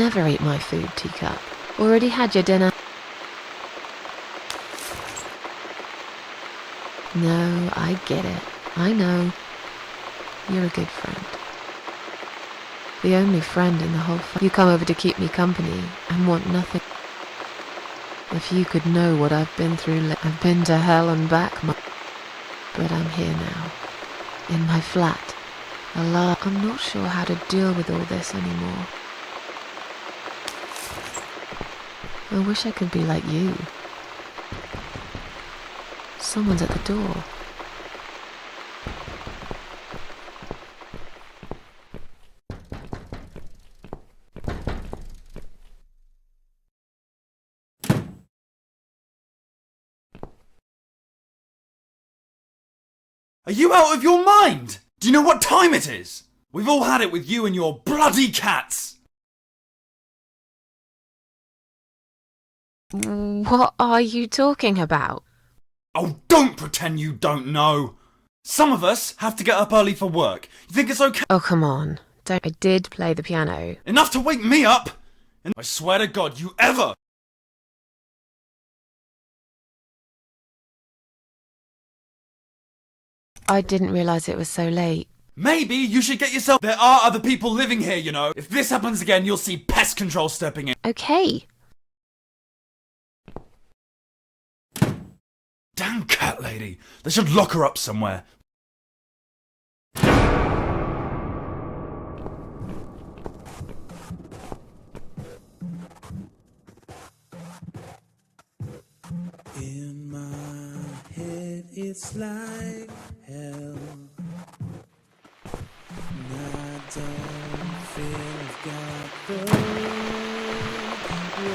never eat my food, teacup. Already had your dinner? No, I get it. I know. You're a good friend. The only friend in the whole You come over to keep me company and want nothing. If you could know what I've been through, I've been to hell and back, but I'm here now, in my flat, alive. I'm not sure how to deal with all this anymore. I wish I could be like you. Someone's at the door. Are you out of your mind? Do you know what time it is? We've all had it with you and your bloody cats. What are you talking about? Oh, don't pretend you don't know. Some of us have to get up early for work. You think it's okay? Oh, come on. I did play the piano. Enough to wake me up! And I swear to God, you ever... I didn't realise it was so late. Maybe you should get yourself... There are other people living here, you know. If this happens again, you'll see pest control stepping in. Okay. Damn cat lady. They should lock her up somewhere. In my head it's like hell, and I don't feel I've got the will.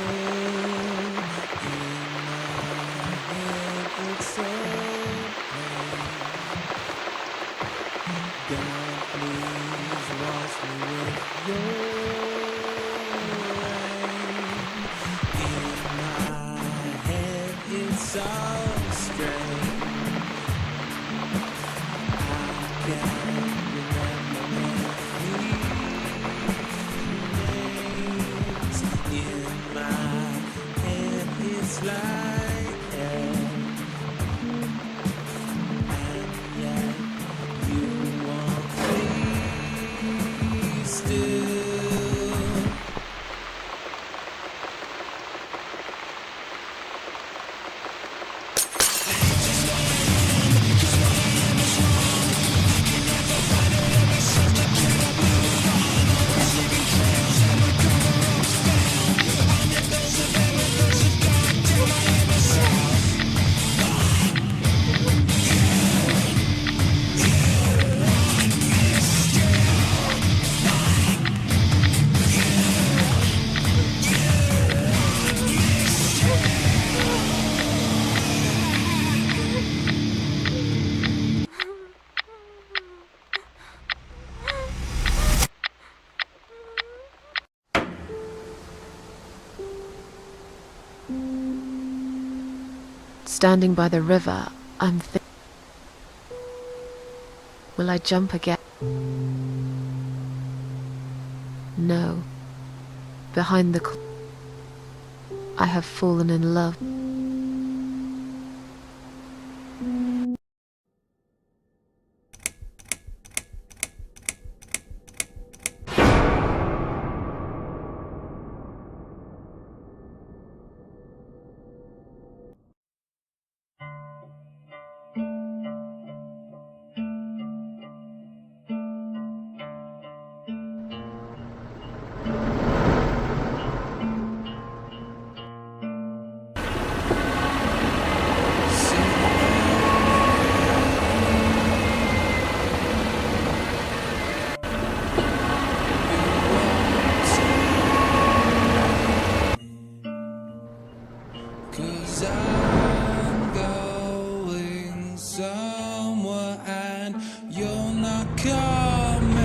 In my head it's so plain. God, please wash me with your rain. In my head it's so strange. I can't remember names. In my head it's like hell, and yet you want me still. Standing by the river, I'm thinking, will I jump again? No. Behind the I have fallen in love. Cause I'm going somewhere and you're not coming.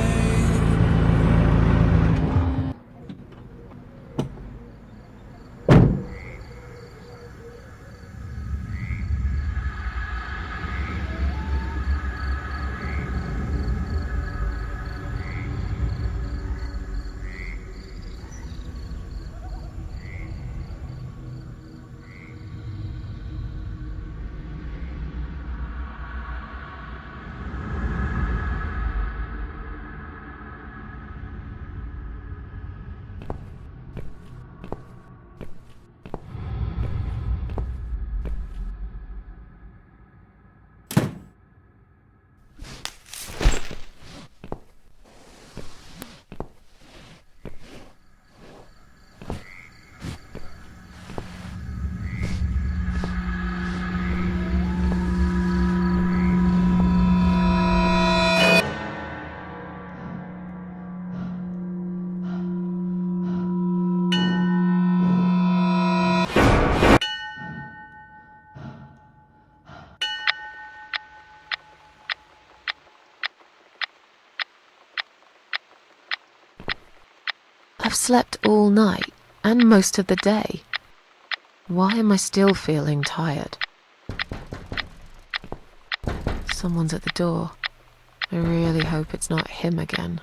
slept all night and most of the day. Why am I still feeling tired? Someone's at the door. I really hope it's not him again.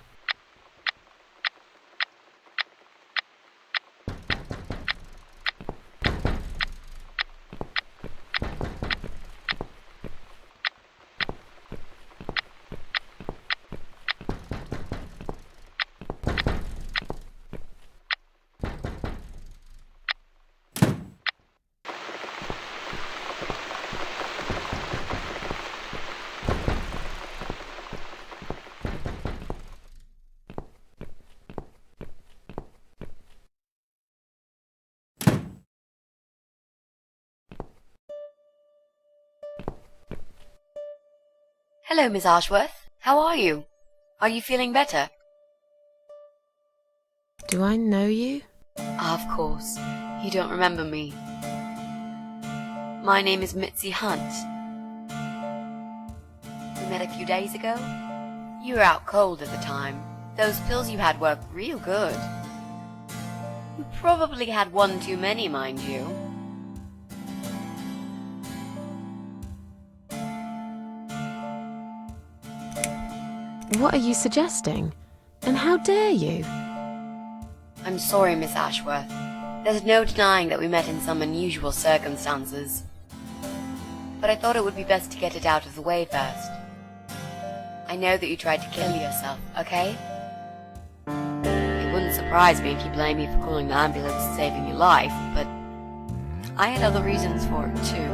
Hello, Miss Ashworth. How are you? Are you feeling better? Do I know you? Of course. You don't remember me. My name is Mitzi Hunt. We met a few days ago. You were out cold at the time. Those pills you had worked real good. You probably had one too many, mind you. What are you suggesting? And how dare you? I'm sorry, Miss Ashworth. There's no denying that we met in some unusual circumstances. But I thought it would be best to get it out of the way first. I know that you tried to kill yourself, okay? It wouldn't surprise me if you blame me for calling the ambulance and saving your life, but I had other reasons for it too.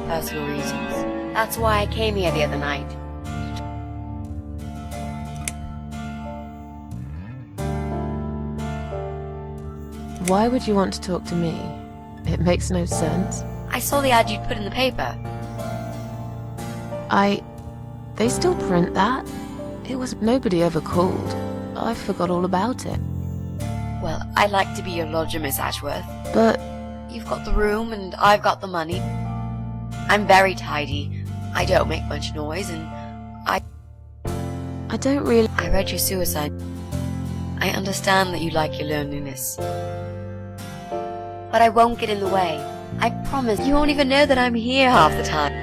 Personal reasons. That's why I came here the other night. Why would you want to talk to me? It makes no sense. I saw the ad you'd put in the paper. They still print that? It was nobody ever called. I forgot all about it. Well, I'd like to be your lodger, Miss Ashworth. But You've got the room and I've got the money. I'm very tidy. I don't make much noise and I don't really... I read your suicide. I understand that you like your loneliness. But I won't get in the way. I promise. You won't even know that I'm here half the time.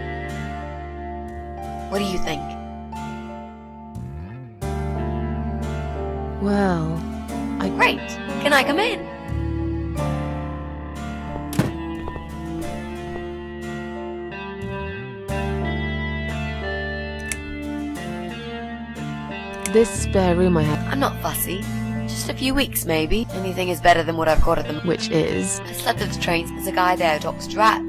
What do you think? Well, Great. Can I come in? This spare room I have, I'm not fussy. Just a few weeks, maybe. Anything is better than what I've got at the moment. which is... I slept at the trains. There's a guy there who talks to rats.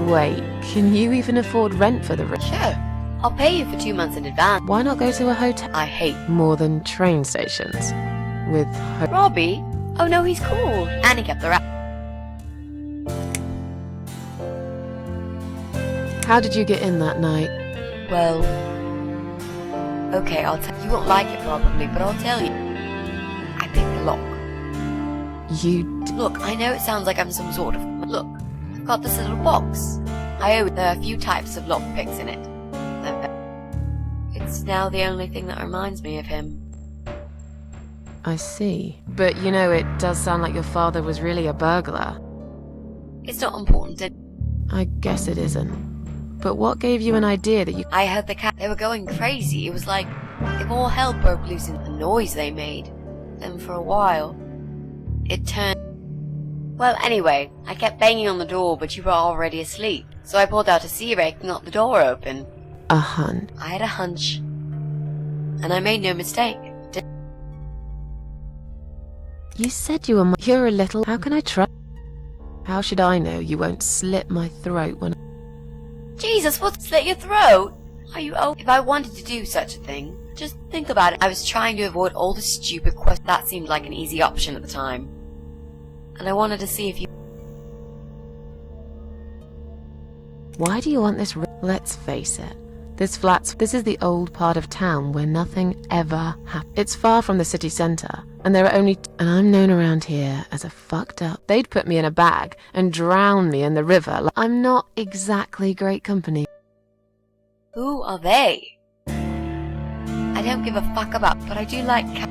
Wait, can you even afford rent for the room? Sure. I'll pay you for 2 months in advance. Why not go to a hotel? I hate More than train stations. With Robbie. Oh no, he's cool. And he kept the rat. How did you get in that night? Well, okay, I'll tell you. You won't like it probably, but I'll tell you. I picked the lock. Look, I know it sounds like I'm some sort of... Look, I've got this little box. There are a few types of lock picks in it. It's now the only thing that reminds me of him. I see. But you know, it does sound like your father was really a burglar. It's not important. I guess it isn't. But what gave you an idea that you... I heard the cat. They were going crazy. It was like if all hell broke loose in the noise they made. Then for a while, it turned... Well, anyway, I kept banging on the door, but you were already asleep. So I pulled out a sea rake and got the door open. A hunch. I had a hunch. And I made no mistake. You said you were You're a little... How can I trust... How should I know you won't slit my throat when... Jesus, what? Slit your throat? Are you oh? If I wanted to do such a thing, just think about it. I was trying to avoid all the stupid questions. That seemed like an easy option at the time. And I wanted to see if you... Why do you want this... Let's face it. This is the old part of town where nothing ever happens. It's far from the city centre, and there are only... And I'm known around here as a fucked up... They'd put me in a bag and drown me in the river. I'm not exactly great company. Who are they? I don't give a fuck about, but I do like cat.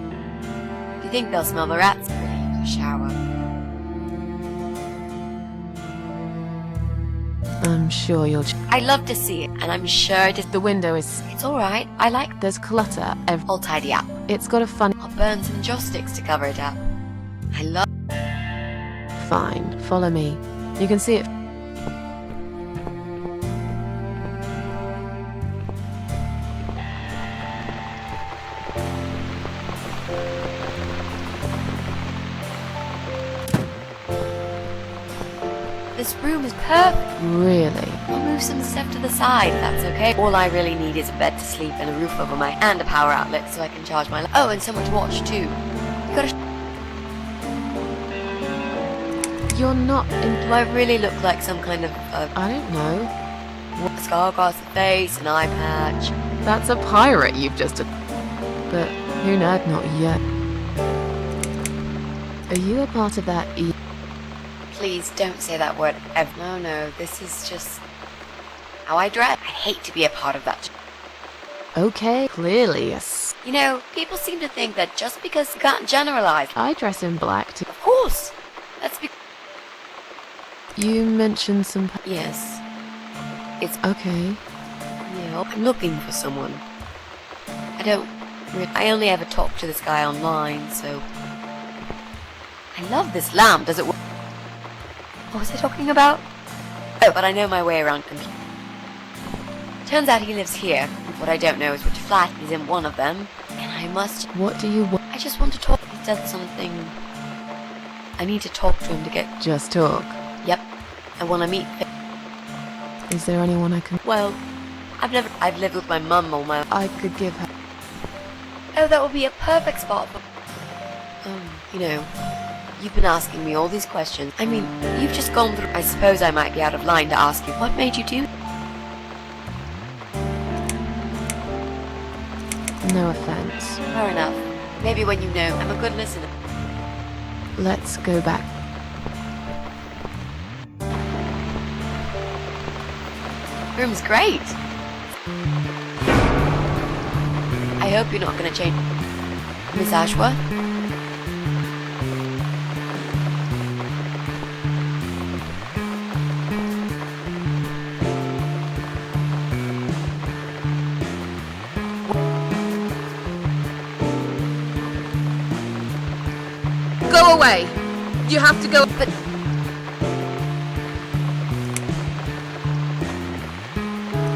Do think they'll smell the rats pretty to shower. I'm sure you'll... I'd love to see it, and I'm sure it is. The window is... It's alright. I like... There's clutter I'll tidy up. It's got a fun... I'll burn some joss sticks to cover it up. I love... Fine, follow me. You can see it... This room is perfect. Really? I'll move some stuff to the side, if that's okay. All I really need is a bed to sleep and a roof over my... and a power outlet so I can charge my... Oh, and someone to watch, too. You gotta... You're not in... Do I really look like some kind of... I don't know. a scar across the face, an eye patch? That's a pirate you've just... But who knows? Not yet. Are you a part of that Please don't say that word ever. No, this is just... how I dress. I hate to be a part of that. Okay, clearly, yes. You know, people seem to think that just because you can't generalize... I dress in black too. Of course! That's because... You mentioned some... Yes. It's... Okay. Yeah, I'm looking for someone. I only ever talk to this guy online, so... I love this lamp. Does it work? What was I talking about? Oh, but I know my way around computer. Turns out he lives here. What I don't know is which flat he's in one of them. And I must... What do you want? I just want to talk. He said something... I need to talk to him to get... Just talk. Yep. I want to meet... Is there anyone I can... Well, I've lived with my mum all my... I could give her... Oh, that would be a perfect spot for... you know... You've been asking me all these questions. I mean, you've just gone through... I suppose I might be out of line to ask you. What made you do... No offense. Fair enough. Maybe when you know, I'm a good listener. Let's go back. Room's great. I hope you're not going to change... Miss Ashworth? Go away! You have to go... But...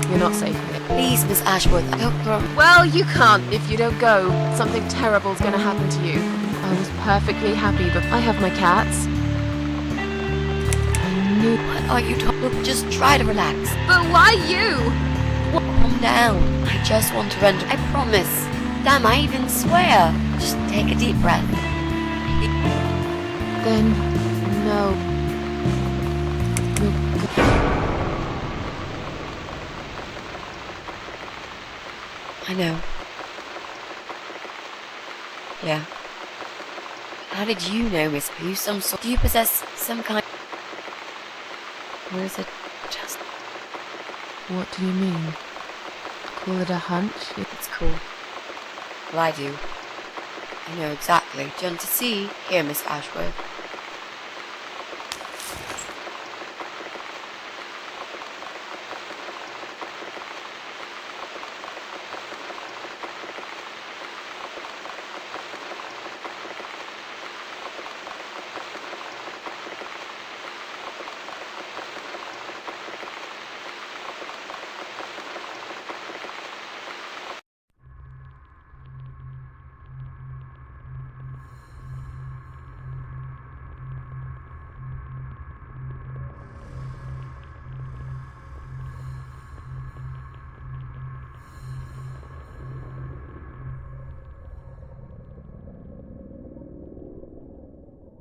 You're not safe here. Please, Miss Ashworth, I don't... Well, you can't. If you don't go, something terrible's gonna happen to you. I was perfectly happy, but I have my cats. I knew... What are you talking... Look, just try to relax. But why you? Calm down. I just want to run... I promise. Damn, I even swear. Just take a deep breath. Then, no. I know. Yeah. How did you know, Miss? Are you some sort... Do you possess some kind... Or is it just... What do you mean? Call it a hunch? It's cool. Well, I do. I know exactly. Do you want to see? Here, Miss Ashworth.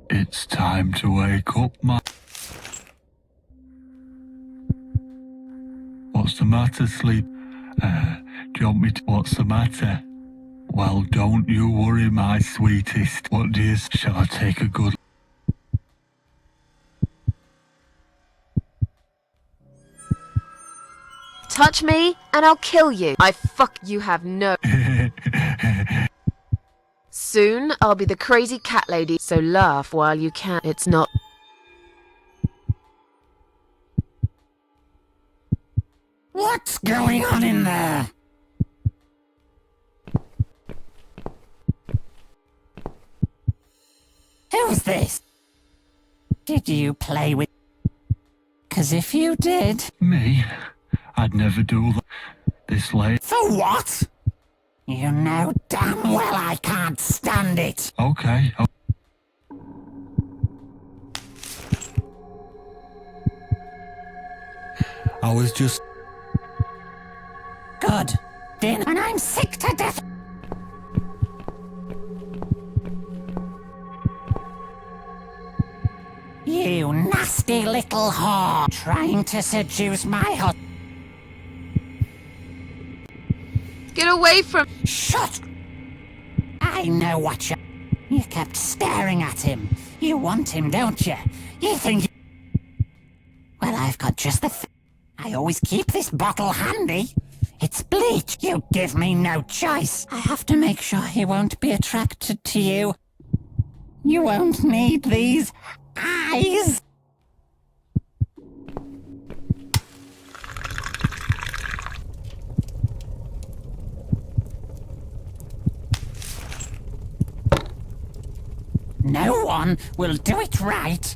It's time to wake up, my... What's the matter, sleep? Do you want me to... What's the matter? Well, don't you worry, my sweetest. What do you... Shall I take a good... Touch me, and I'll kill you. You have no... Soon I'll be the crazy cat lady, so laugh while you can. It's not... What's going on in there? Who's this? Did you play with... 'Cause if you did... Me? I'd never do that this late. For what? You know damn well I can't stand it. Okay. I was just... Good. Dinner, and I'm sick to death. You nasty little whore, trying to seduce my husband. Get away from... Shut! I know what you... You kept staring at him. You want him, don't you? You think... Well, I've got just the thing. I always keep this bottle handy. It's bleach. You give me no choice. I have to make sure he won't be attracted to you. You won't need these eyes. No one will do it right.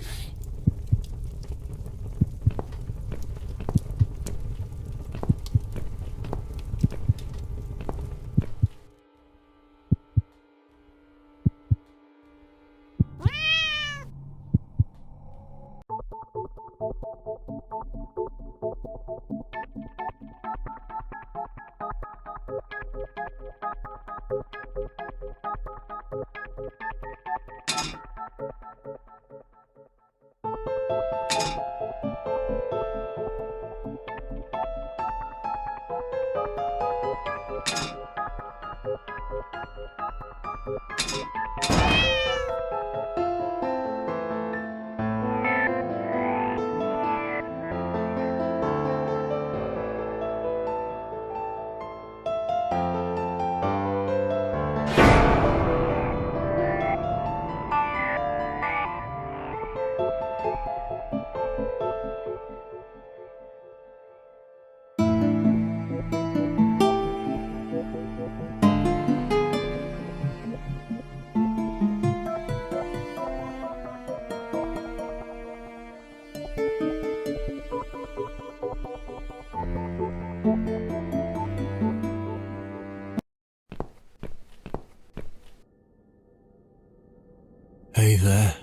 Hey there.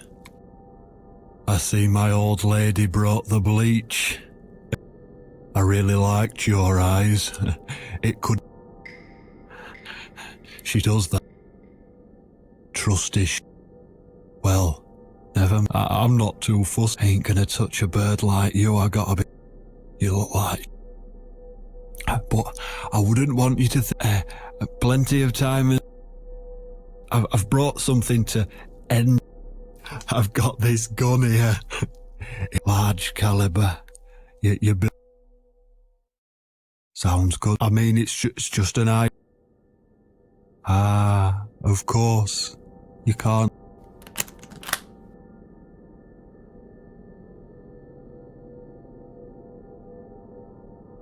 I see my old lady brought the bleach. I really liked your eyes. It could... She does that. Trusty Well, never I'm not too fussed. Ain't gonna touch a bird like you. I gotta be... You look like... But I wouldn't want you to plenty of time. I've brought something to end. I've got this gun here. Large caliber. You sounds good. I mean, it's just an eye. Ah, of course. You can't.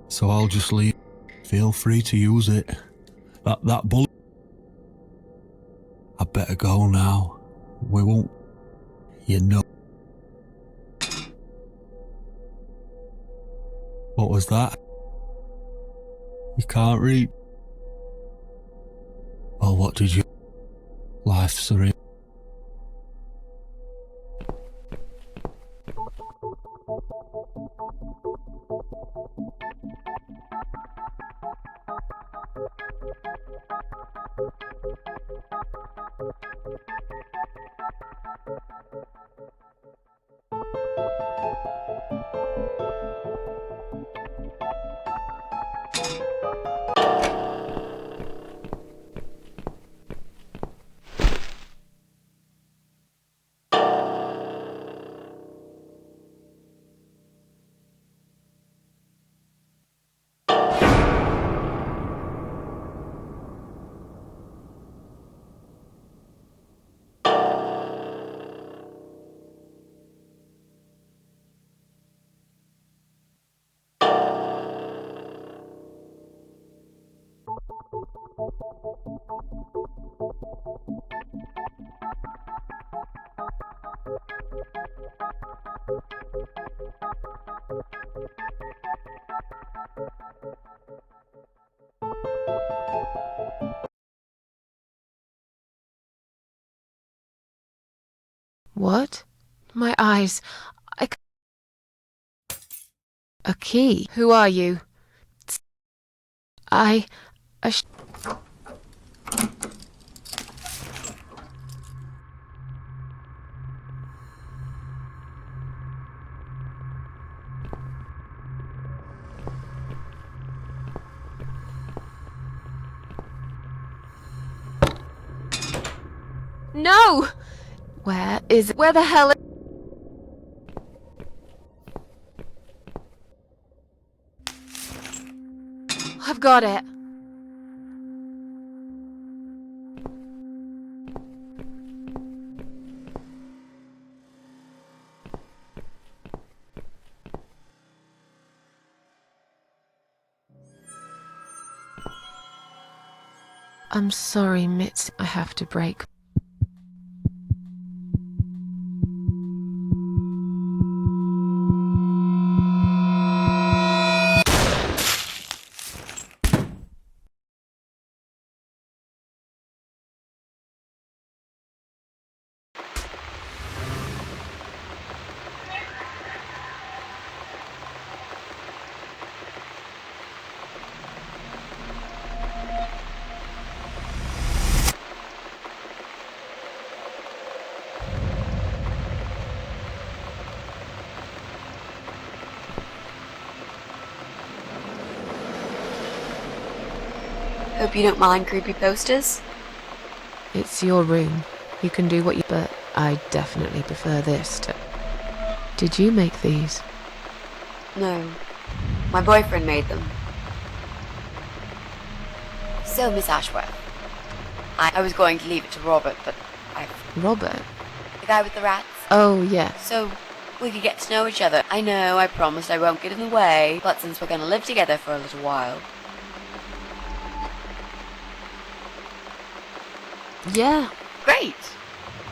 So I'll just leave. Feel free to use it. That bullet. I better go now. We won't. You know. What was that? You can't read. Well, what did you... Life's surreal. What? My eyes. A key. Who are you? No! Where is it? Where the hell is... I've got it. I'm sorry, Mitzi. I have to break. Hope you don't mind creepy posters. It's your room. You can do what you... But I definitely prefer this to... Did you make these? No. My boyfriend made them. So, Miss Ashworth, I was going to leave it to Robert, but Robert? the guy with the rats. Oh, yes. So, we could get to know each other. I know, I promised I won't get in the way, but since we're gonna live together for a little while... Yeah. Great!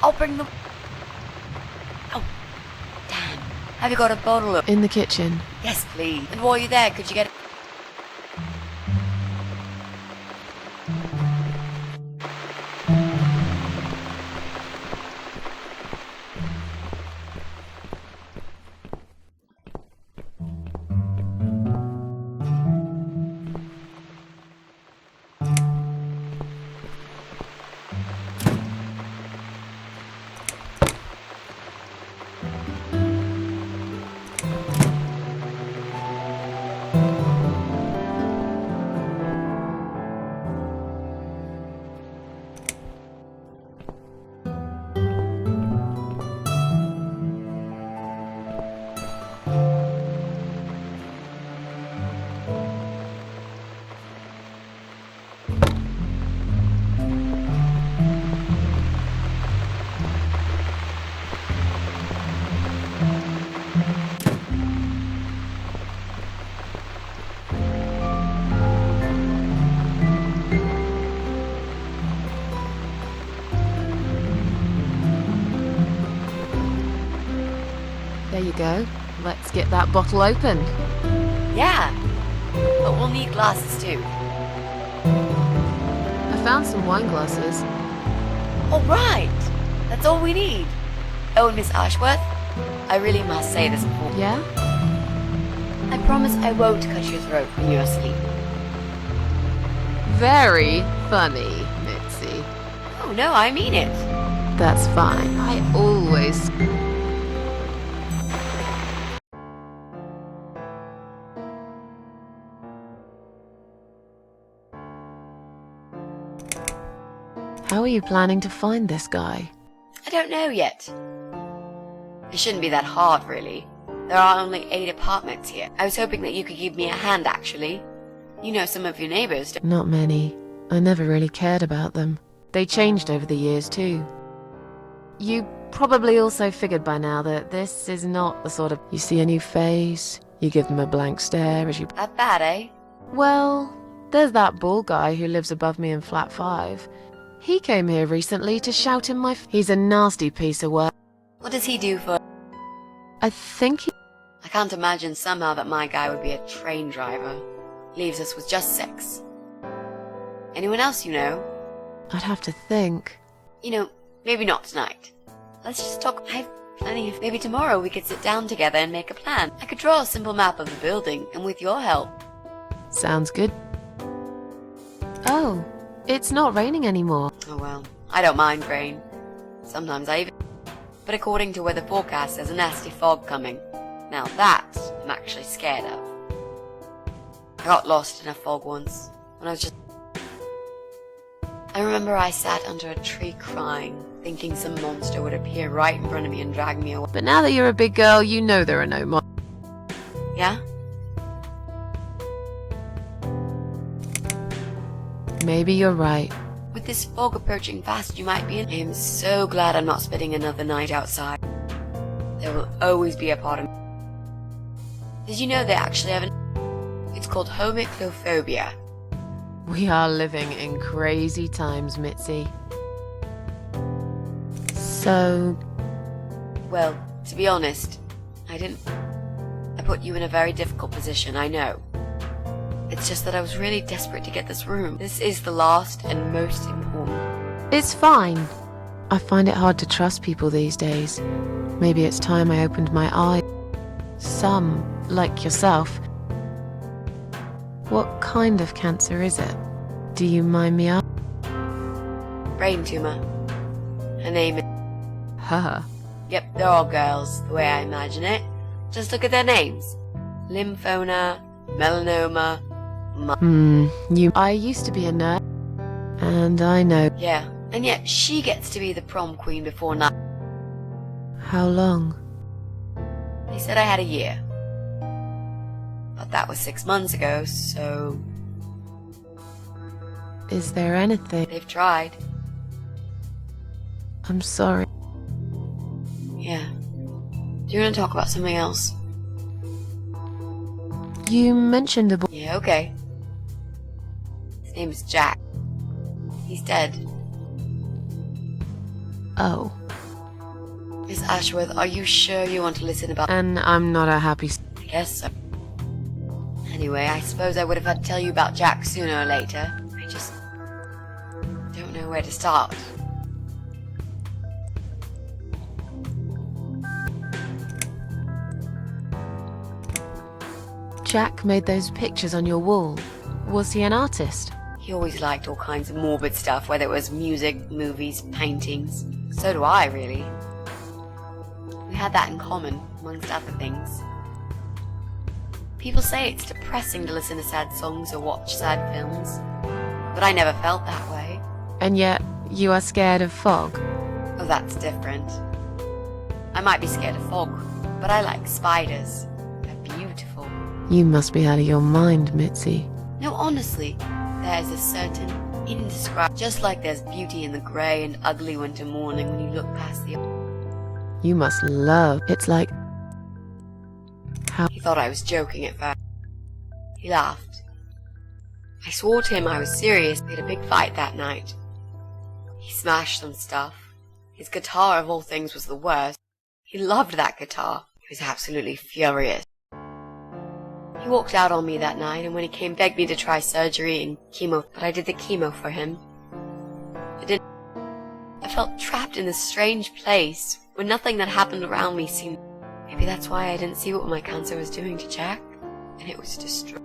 I'll bring them... Oh, damn. Have you got a bottle of... In the kitchen. Yes, please. And while you're there, could you get... There you go. Let's get that bottle opened. Yeah. But we'll need glasses too. I found some wine glasses. All right. That's all we need. Oh, and Miss Ashworth, I really must say this before. Yeah? I promise I won't cut your throat when you're asleep. Very funny, Mitzi. Oh, no, I mean it. That's fine. I always... How are you planning to find this guy? I don't know yet. It shouldn't be that hard, really. There are only 8 apartments here. I was hoping that you could give me a hand, actually. You know some of your neighbors, don't... Not many. I never really cared about them. They changed over the years, too. You probably also figured by now that this is not the sort of... You see a new face, you give them a blank stare as you... That bad, eh? Well, There's that ball guy who lives above me in flat 5. He came here recently to shout in my He's a nasty piece of work. What does he do for... I think he... I can't imagine somehow that my guy would be a train driver. Leaves us with just 6. Anyone else you know? I'd have to think. You know, maybe not tonight. Let's just talk. I have plenty of... Maybe tomorrow we could sit down together and make a plan. I could draw a simple map of the building, and with your help... Sounds good. Oh, it's not raining anymore. Oh well, I don't mind rain. Sometimes I even... But according to weather forecast, there's a nasty fog coming. Now that, I'm actually scared of. I got lost in a fog once, when I was just... I remember I sat under a tree crying, thinking some monster would appear right in front of me and drag me away. But now that you're a big girl, you know there are no more. Yeah? Maybe you're right. With this fog approaching fast, you might be in... I am so glad I'm not spending another night outside. There will always be a part of me. Did you know they actually have an... It's called homichlophobia. We are living in crazy times, Mitzi. So... Well, to be honest, I put you in a very difficult position, I know. It's just that I was really desperate to get this room. This is the last and most important. It's fine. I find it hard to trust people these days. Maybe it's time I opened my eyes. Some, like yourself. What kind of cancer is it? Do you mind me asking? Brain tumor. Her name is... Haha. Yep, they're all girls, the way I imagine it. Just look at their names. Lymphoma, melanoma, I used to be a nurse, and I know. Yeah, and yet she gets to be the prom queen before night. How long? They said I had a year. But that was 6 months ago, so... Is there anything? They've tried. I'm sorry. Yeah. Do you want to talk about something else? You mentioned a boy. Yeah, okay. His name is Jack. He's dead. Oh. Miss Ashworth, are you sure you want to listen about... And I'm not a happy... I guess so. Anyway, I suppose I would have had to tell you about Jack sooner or later. I just... don't know where to start. Jack made those pictures on your wall. Was he an artist? He always liked all kinds of morbid stuff, whether it was music, movies, paintings. So do I, really. We had that in common, amongst other things. People say it's depressing to listen to sad songs or watch sad films, but I never felt that way. And yet, you are scared of fog. Oh, that's different. I might be scared of fog, but I like spiders. They're beautiful. You must be out of your mind, Mitzi. No, honestly, there's a certain indescribable... Just like there's beauty in the grey and ugly winter morning when you look past the... You must love... It's like... How... He thought I was joking at first. He laughed. I swore to him I was serious. We had a big fight that night. He smashed some stuff. His guitar, of all things, was the worst. He loved that guitar. He was absolutely furious. He walked out on me that night, and when he came, begged me to try surgery and chemo, but I did the chemo for him. I felt trapped in this strange place, where nothing that happened around me seemed... Maybe that's why I didn't see what my cancer was doing to Jack, and it was destroyed.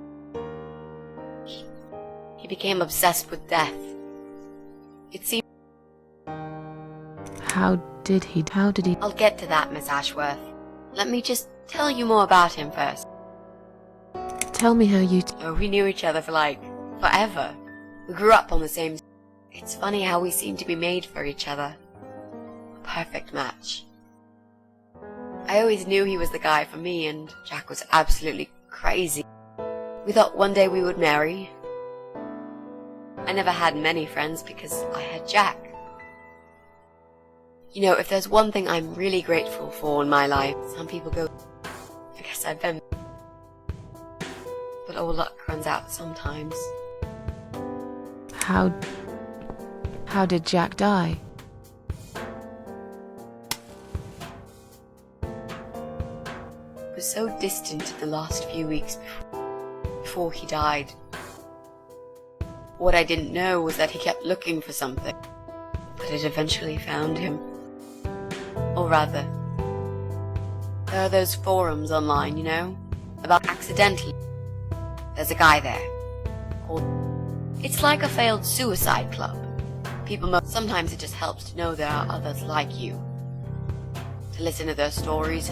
He became obsessed with death. It seemed... How did he... I'll get to that, Miss Ashworth. Let me just tell you more about him first. Tell me how you... Oh, we knew each other for, forever. We grew up on the same... It's funny how we seem to be made for each other. A perfect match. I always knew he was the guy for me, and Jack was absolutely crazy. We thought one day we would marry. I never had many friends because I had Jack. You know, if there's one thing I'm really grateful for in my life, some people go, I guess I've been... But all luck runs out sometimes. How did Jack die? It was so distant in the last few weeks before he died. What I didn't know was that he kept looking for something, but it eventually found him. Or rather, there are those forums online, you know, about accidentally. There's a guy there called... It's like a failed suicide club. Sometimes it just helps to know there are others like you, to listen to their stories.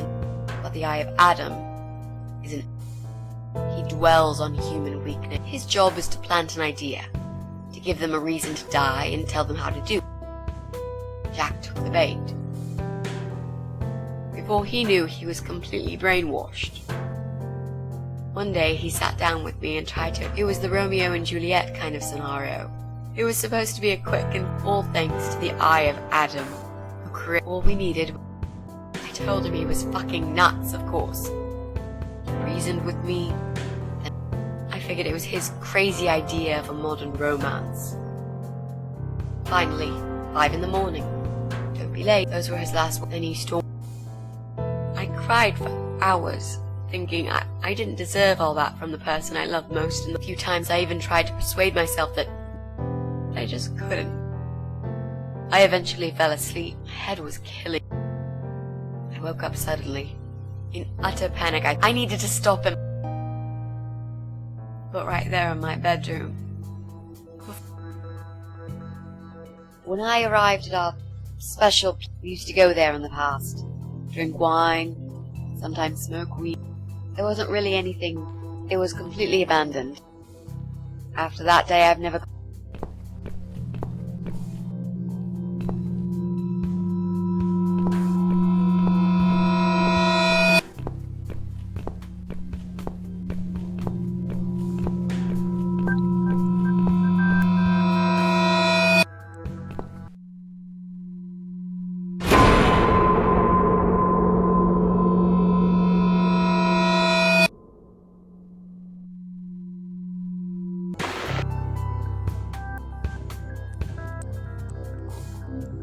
But the Eye of Adam isn't. He dwells on human weakness. His job is to plant an idea, to give them a reason to die and tell them how to do it. Jack took the bait. Before he knew, he was completely brainwashed. One day he sat down with me and tried to... It was the Romeo and Juliet kind of scenario. It was supposed to be a quick and all thanks to the Eye of Adam, who created all we needed. I told him he was fucking nuts, of course. He reasoned with me, and I figured it was his crazy idea of a modern romance. Finally, 5 in the morning. Don't be late. Those were his last words. Then he stormed. I cried for hours, thinking I didn't deserve all that from the person I loved most, and the few times I even tried to persuade myself that I just couldn't. I eventually fell asleep. My head was killing. I woke up suddenly. In utter panic, I needed to stop him. But right there in my bedroom. When I arrived at our special... We used to go there in the past. Drink wine, sometimes smoke weed. There wasn't really anything. It was completely abandoned. After that day, I've never...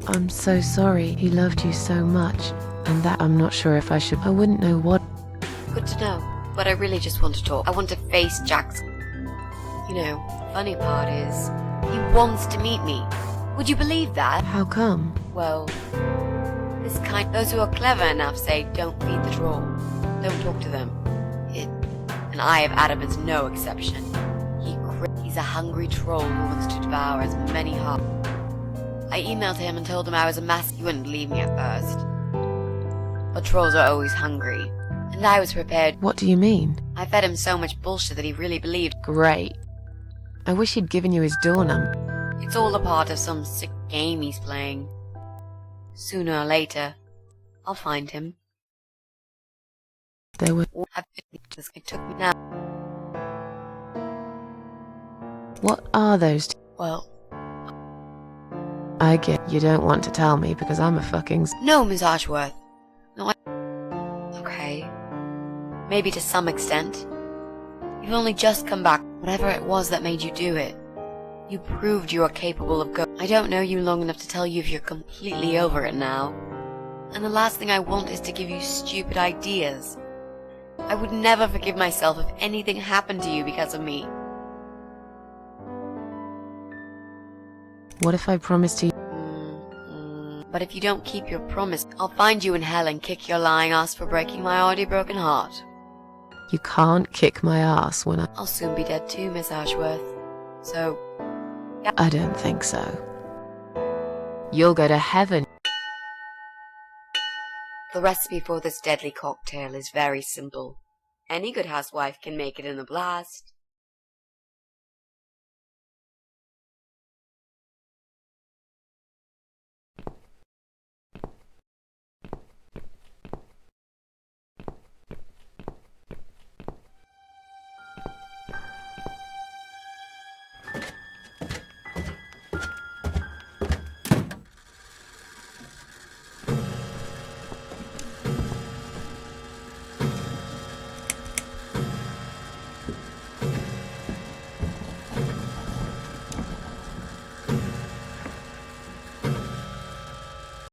I'm so sorry. He loved you so much, and that I'm not sure if I should... I wouldn't know what... Good to know, but I really just want to talk. I want to face Jack's... You know, the funny part is, he wants to meet me. Would you believe that? How come? Well, those who are clever enough say, don't feed the troll. Don't talk to them. An Eye of Adam is no exception. He's a hungry troll who wants to devour as many hearts. I emailed him and told him I was a mess. He wouldn't believe me at first. But trolls are always hungry. And I was prepared. What do you mean? I fed him so much bullshit that he really believed. Great. I wish he'd given you his door number. It's all a part of some sick game he's playing. Sooner or later, I'll find him. There were... It took me now. What are those Well... I get you don't want to tell me because I'm a fucking... No, Miss Ashworth. No, Okay. Maybe to some extent. You've only just come back. Whatever it was that made you do it. You proved you are capable of I don't know you long enough to tell you if you're completely over it now. And the last thing I want is to give you stupid ideas. I would never forgive myself if anything happened to you because of me. What if I promised to... But if you don't keep your promise, I'll find you in hell and kick your lying ass for breaking my already broken heart. You can't kick my ass when I'll soon be dead too, Miss Ashworth. So... Yeah. I don't think so. You'll go to heaven. The recipe for this deadly cocktail is very simple. Any good housewife can make it in a blast.